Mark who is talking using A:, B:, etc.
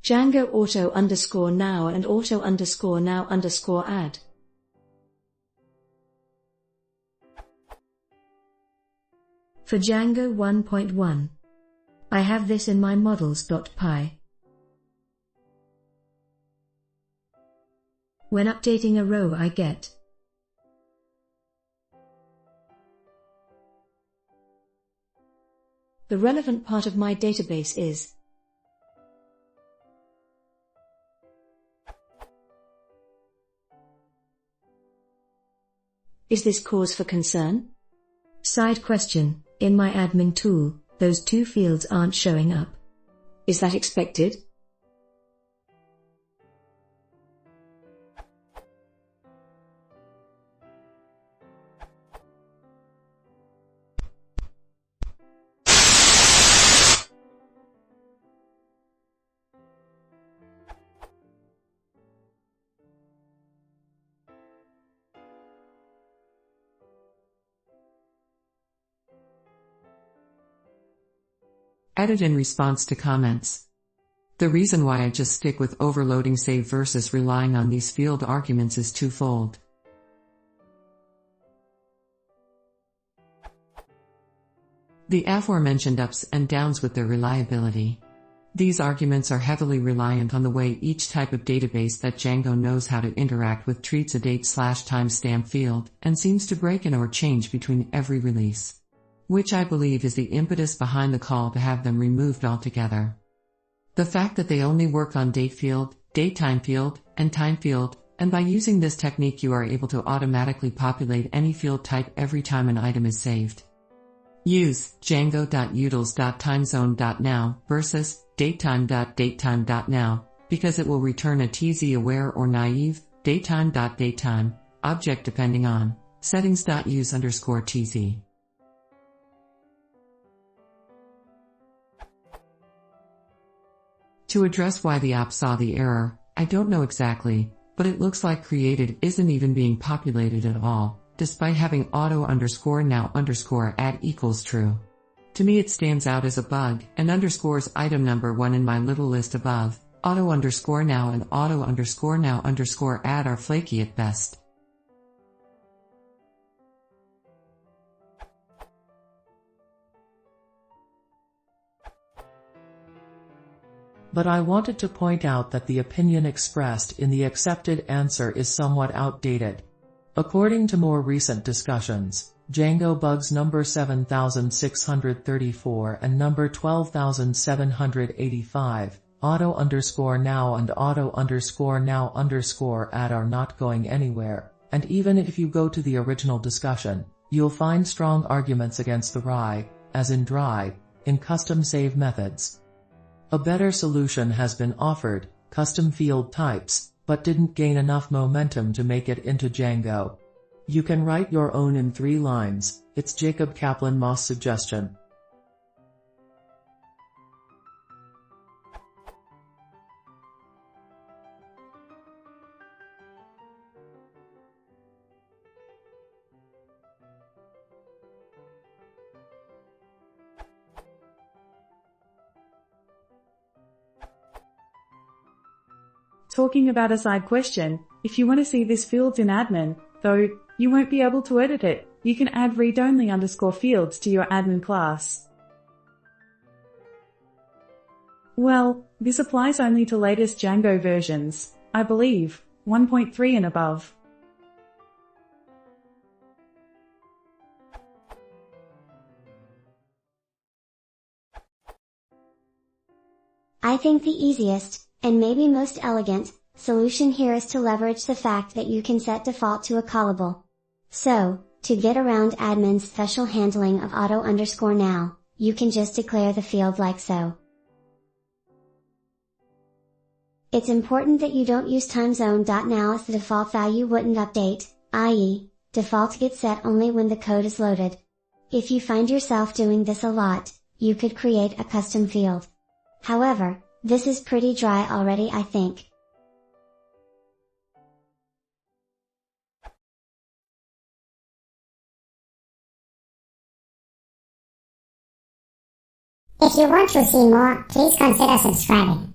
A: Django auto underscore now and auto underscore now underscore add. For Django 1.1. I have this in my models.py. When updating a row I get the relevant part of my database is this cause for concern? Side question, in my admin tool, those two fields aren't showing up. Is that expected?
B: Edit in response to comments. The reason why I just stick with overloading save versus relying on these field arguments is twofold. The aforementioned ups and downs with their reliability. These arguments are heavily reliant on the way each type of database that Django knows how to interact with treats a date/timestamp field, and seems to break in or change between every release. Which I believe is the impetus behind the call to have them removed altogether. The fact that they only work on date field, datetime field, and time field, and by using this technique you are able to automatically populate any field type every time an item is saved. Use django.utils.timezone.now versus datetime.datetime.now, because it will return a TZ-aware or naive, datetime.datetime, object depending on settings.use_tz. To address why the app saw the error, I don't know exactly, but it looks like created isn't even being populated at all, despite having auto_now_add equals true. To me it stands out as a bug, and underscores item number 1 in my little list above. Auto_now and auto_now_add are flaky at best.
C: But I wanted to point out that the opinion expressed in the accepted answer is somewhat outdated. According to more recent discussions, Django bugs number 7634 and number 12785, auto_now and auto_now_add are not going anywhere, and even if you go to the original discussion, you'll find strong arguments against the RI, as in dry, in custom save methods. A better solution has been offered, custom field types, but didn't gain enough momentum to make it into Django. You can write your own in 3 lines, it's Jacob Kaplan Moss suggestion.
D: Talking about a side question, if you want to see this fields in admin, though, you won't be able to edit it, you can add read-only_fields to your admin class. Well, this applies only to latest Django versions, I believe, 1.3 and above.
E: I think the easiest, and maybe most elegant, solution here is to leverage the fact that you can set default to a callable. So, to get around admin's special handling of auto_now, you can just declare the field like so. It's important that you don't use timezone.now as the default value wouldn't update, i.e., default gets set only when the code is loaded. If you find yourself doing this a lot, you could create a custom field. However, this is pretty dry already, I think.
F: If you want to see more, please consider subscribing.